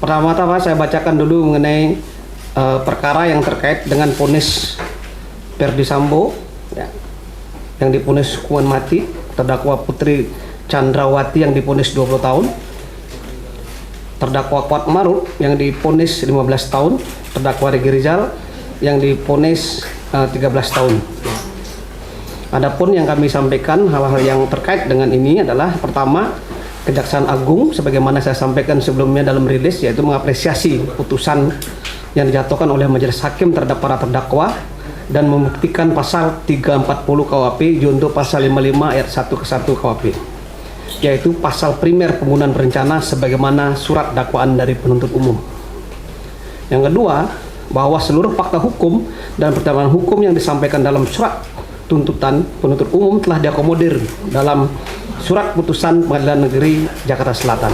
Pertama-tama saya bacakan dulu mengenai perkara yang terkait dengan vonis Ferdy Sambo ya, yang divonis hukuman mati, terdakwa Putri Chandrawati yang divonis 20 tahun, terdakwa Kuat Maruf yang divonis 15 tahun, terdakwa Regi Rizal yang divonis 13 tahun. Adapun yang kami sampaikan hal-hal yang terkait dengan ini adalah pertama, Kejaksaan Agung sebagaimana saya sampaikan sebelumnya dalam rilis, yaitu mengapresiasi putusan yang dijatuhkan oleh majelis hakim terhadap para terdakwa dan membuktikan pasal 340 KUHP junto pasal 55 ayat 1 ke 1 KUHP, yaitu pasal primer pembunuhan berencana sebagaimana surat dakwaan dari penuntut umum. Yang kedua, bahwa seluruh fakta hukum dan pertimbangan hukum yang disampaikan dalam surat tuntutan penuntut umum telah diakomodir dalam surat putusan Pengadilan Negeri Jakarta Selatan.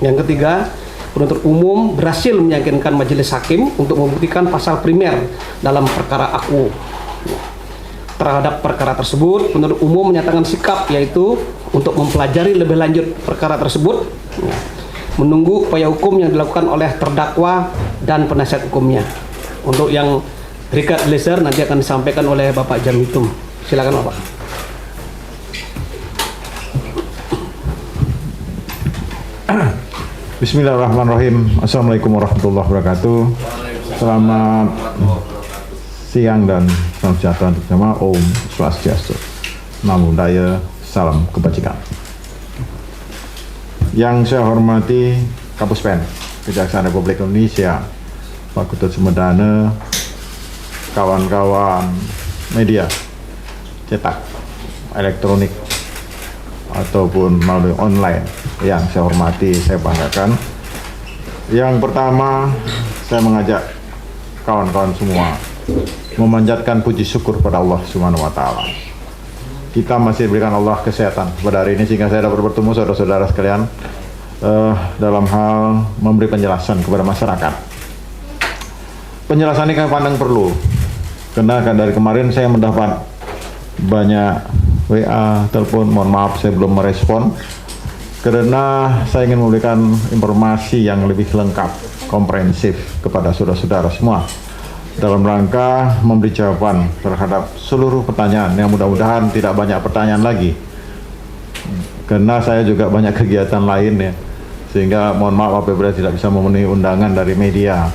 Yang ketiga, penuntut umum berhasil meyakinkan majelis hakim untuk membuktikan pasal primer dalam perkara aku. Terhadap perkara tersebut, penuntut umum menyatakan sikap, yaitu untuk mempelajari lebih lanjut perkara tersebut, menunggu upaya hukum yang dilakukan oleh terdakwa dan penasihat hukumnya. Untuk yang Richard Eliezer nanti akan disampaikan oleh Bapak Jamitum. Silakan Bapak. Bismillahirrahmanirrahim. Assalamualaikum warahmatullahi wabarakatuh. Selamat siang dan salam sejahtera untuk semua. Om Swastiastu, Namo Buddhaya, salam kebajikan. Yang saya hormati Kapuspen Kejaksaan Republik Indonesia, Pak Ketut Sumedana, kawan-kawan media cetak, elektronik ataupun melalui online yang saya hormati, saya banggakan. Yang pertama, saya mengajak kawan-kawan semua memanjatkan puji syukur pada Allah Subhanahu wa taala. Kita masih diberikan Allah kesehatan pada hari ini sehingga saya dapat bertemu saudara-saudara sekalian dalam hal memberi penjelasan kepada masyarakat. Penjelasan ini kami pandang perlu karena dari kemarin saya mendapat banyak WA, telepon, mohon maaf saya belum merespon karena saya ingin memberikan informasi yang lebih lengkap, komprehensif kepada saudara-saudara semua dalam rangka memberi jawaban terhadap seluruh pertanyaan yang mudah-mudahan tidak banyak pertanyaan lagi karena saya juga banyak kegiatan lain ya, sehingga mohon maaf apabila tidak bisa memenuhi undangan dari media.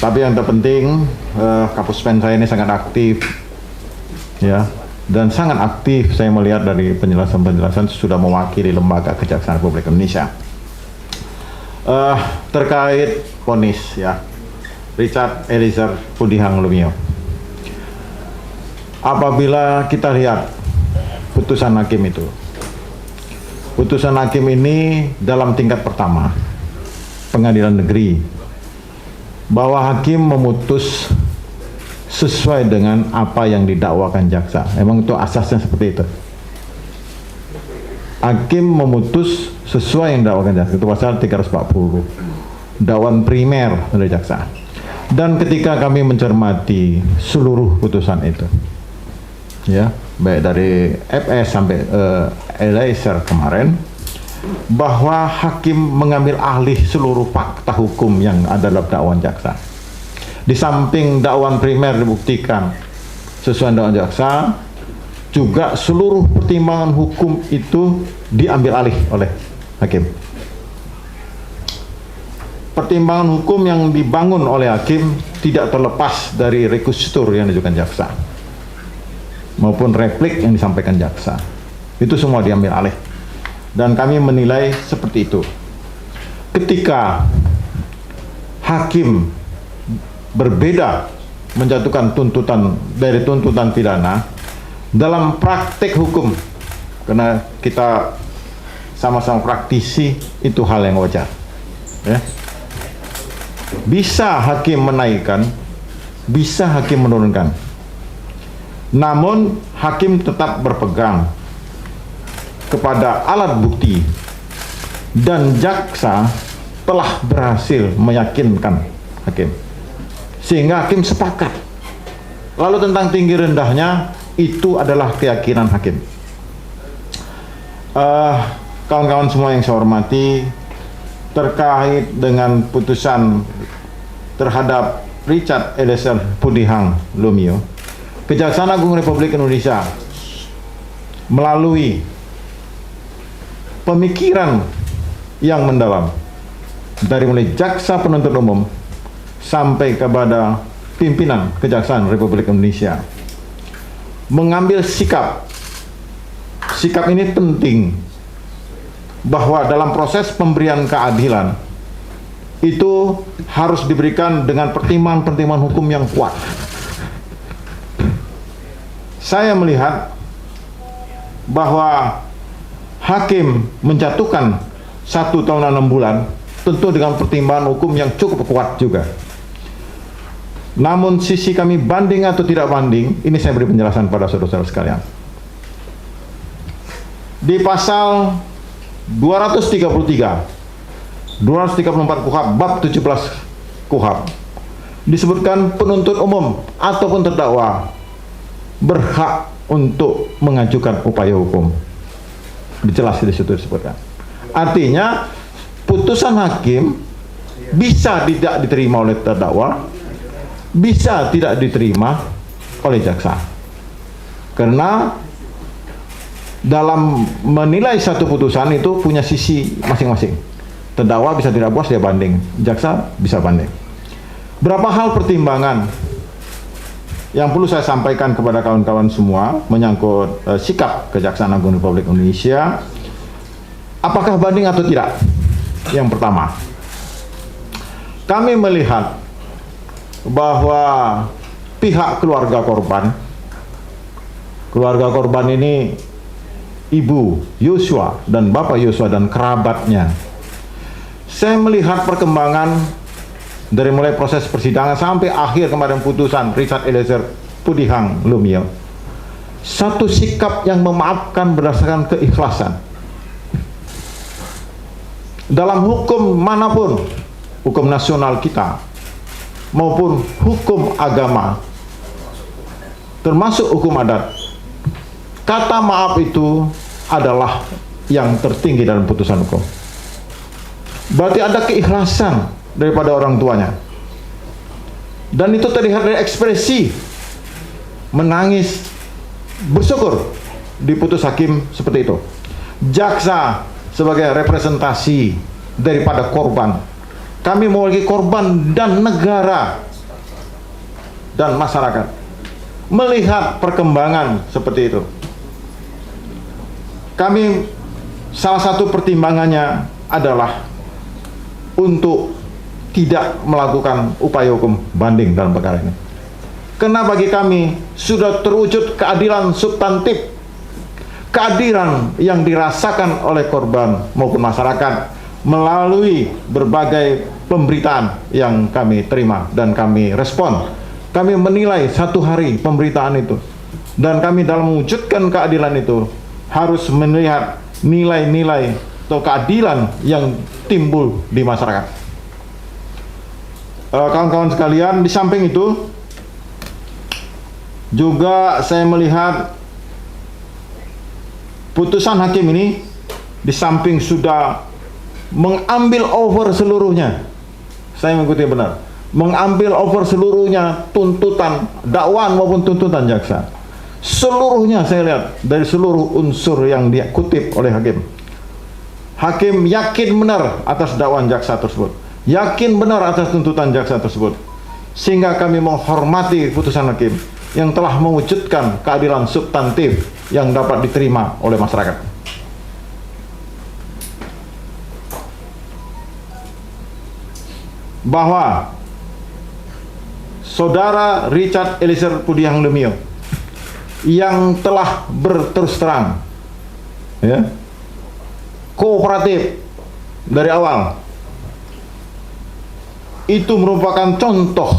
Tapi yang terpenting Kapuspen saya ini sangat aktif ya, dan sangat aktif saya melihat dari penjelasan-penjelasan sudah mewakili lembaga Kejaksaan Republik Indonesia terkait vonis ya Richard Eliezer Pudihang Lumiu. Apabila kita lihat putusan hakim itu, putusan hakim ini dalam tingkat pertama pengadilan negeri, bahwa hakim memutus sesuai dengan apa yang didakwakan jaksa. Emang itu asasnya seperti itu. Hakim memutus sesuai yang didakwakan jaksa. Itu pasal 340. Dakwaan primer dari jaksa. Dan ketika kami mencermati seluruh putusan itu, ya, baik dari FS sampai Eliezer kemarin, bahwa hakim mengambil alih seluruh fakta hukum yang ada dalam dakwaan jaksa. Di samping dakwaan primer dibuktikan sesuai dakwaan jaksa, juga seluruh pertimbangan hukum itu diambil alih oleh hakim. Pertimbangan hukum yang dibangun oleh hakim tidak terlepas dari requisitur yang diajukan jaksa maupun replik yang disampaikan jaksa. Itu semua diambil alih. Dan kami menilai seperti itu. Ketika hakim berbeda menjatuhkan tuntutan dari tuntutan pidana dalam praktek hukum, karena kita sama-sama praktisi, itu hal yang wajar ya. Bisa hakim menaikkan, bisa hakim menurunkan, namun hakim tetap berpegang kepada alat bukti dan jaksa telah berhasil meyakinkan hakim sehingga hakim sepakat. Lalu tentang tinggi rendahnya itu adalah keyakinan hakim. Kawan-kawan semua yang saya hormati, terkait dengan putusan terhadap Richard Eliezer Pudihang Lumiu, Kejaksaan Agung Republik Indonesia melalui pemikiran yang mendalam dari mulai jaksa penuntut umum sampai kepada pimpinan Kejaksaan Republik Indonesia mengambil sikap ini penting, bahwa dalam proses pemberian keadilan itu harus diberikan dengan pertimbangan-pertimbangan hukum yang kuat. Saya melihat bahwa hakim menjatuhkan 1 tahun 6 bulan tentu dengan pertimbangan hukum yang cukup kuat juga. Namun sisi kami banding atau tidak banding, ini saya beri penjelasan pada saudara-saudara sekalian. Di pasal 234 KUHP bab 17 KUHP disebutkan penuntut umum ataupun terdakwa berhak untuk mengajukan upaya hukum. Dijelas di situ disebutkan. Artinya putusan hakim bisa tidak diterima oleh terdakwa, bisa tidak diterima oleh jaksa. Karena dalam menilai satu putusan itu punya sisi masing-masing. Terdakwa bisa tidak puas, dia banding, jaksa bisa banding. Berapa hal pertimbangan yang perlu saya sampaikan kepada kawan-kawan semua menyangkut sikap Kejaksaan Agung Republik Indonesia. Apakah banding atau tidak? Yang pertama, kami melihat bahwa pihak keluarga korban ini Ibu Yosua dan Bapak Yosua dan kerabatnya. Saya melihat perkembangan dari mulai proses persidangan sampai akhir kemarin putusan Richard Eliezer Pudihang Lumiu. Satu sikap yang memaafkan berdasarkan keikhlasan. Dalam hukum manapun, hukum nasional kita maupun hukum agama, termasuk hukum adat, kata maaf itu adalah yang tertinggi dalam putusan hukum. Berarti ada keikhlasan daripada orang tuanya. Dan itu terlihat dari ekspresi menangis, bersyukur diputus hakim seperti itu. Jaksa sebagai representasi daripada korban. Kami mewakili korban dan negara dan masyarakat. Melihat perkembangan seperti itu, kami salah satu pertimbangannya adalah untuk tidak melakukan upaya hukum banding dalam perkara ini. Karena bagi kami sudah terwujud keadilan substantif, keadilan yang dirasakan oleh korban maupun masyarakat melalui berbagai pemberitaan yang kami terima dan kami respon. Kami menilai satu hari pemberitaan itu, dan kami dalam mewujudkan keadilan itu harus melihat nilai-nilai atau keadilan yang timbul di masyarakat. Kawan-kawan sekalian, di samping itu juga saya melihat putusan hakim ini di samping sudah mengambil over seluruhnya, saya mengikuti benar, mengambil over seluruhnya tuntutan dakwaan maupun tuntutan jaksa. Seluruhnya saya lihat dari seluruh unsur yang dikutip oleh hakim. Hakim yakin benar atas dakwaan jaksa tersebut, yakin benar atas tuntutan jaksa tersebut, sehingga kami menghormati putusan hakim yang telah mewujudkan keadilan substantif yang dapat diterima oleh masyarakat. Bahwa saudara Richard Eliezer Pudihang Lumiu yang telah berterus terang, ya, kooperatif dari awal, itu merupakan contoh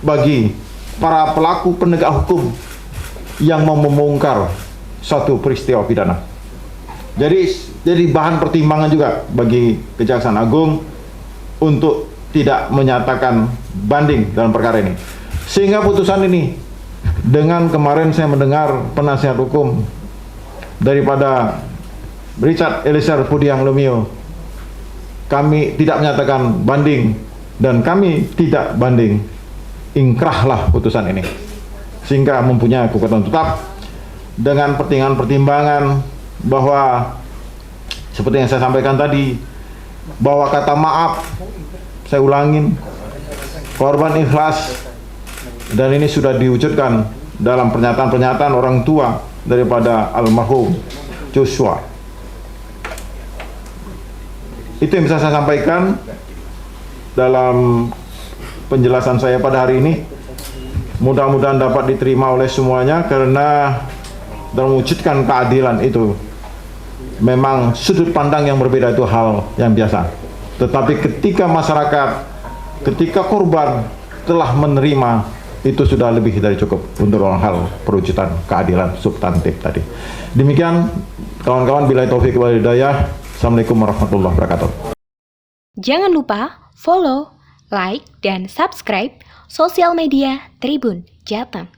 bagi para pelaku penegak hukum yang mau membongkar suatu peristiwa pidana. Jadi bahan pertimbangan juga bagi Kejaksaan Agung untuk tidak menyatakan banding dalam perkara ini. Sehingga putusan ini, dengan kemarin saya mendengar penasihat hukum daripada Richard Eliezer Pudihang Lumiu, kami tidak menyatakan banding dan kami tidak banding, ingkrahlah putusan ini sehingga mempunyai kekuatan tetap dengan pertimbangan bahwa seperti yang saya sampaikan tadi, bahwa kata maaf, saya ulangin, korban ikhlas, dan ini sudah diwujudkan dalam pernyataan-pernyataan orang tua daripada almarhum Joshua. Itu yang bisa saya sampaikan dalam penjelasan saya pada hari ini. Mudah-mudahan dapat diterima oleh semuanya, karena dalam mewujudkan keadilan itu memang sudut pandang yang berbeda itu hal yang biasa. Tetapi ketika masyarakat, ketika korban telah menerima, itu sudah lebih dari cukup untuk hal perwujudan keadilan substantif tadi. Demikian kawan-kawan, billahi taufik wal hidayah. Assalamualaikum warahmatullahi wabarakatuh. Jangan lupa follow, like, dan subscribe sosial media Tribun Jateng.